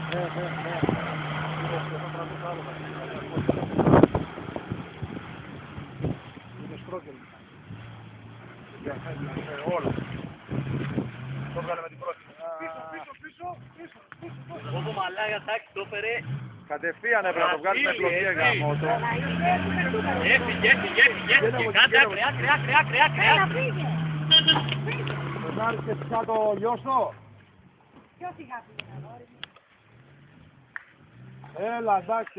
Είναι στρόκελ. Όλα. Το βγάλε με την πρώτη. Πίσω. Όπου μαλάκα, τάξη, το έφερε. Κατευθείαν έπρεπε να το βγάλει με πλοκία γαμότο. Έφυγε. Κάντε κρέα. Το ζάρεις και φυσικά το λιώσω. Ποιος είχα πει, Έλα, εντάξει.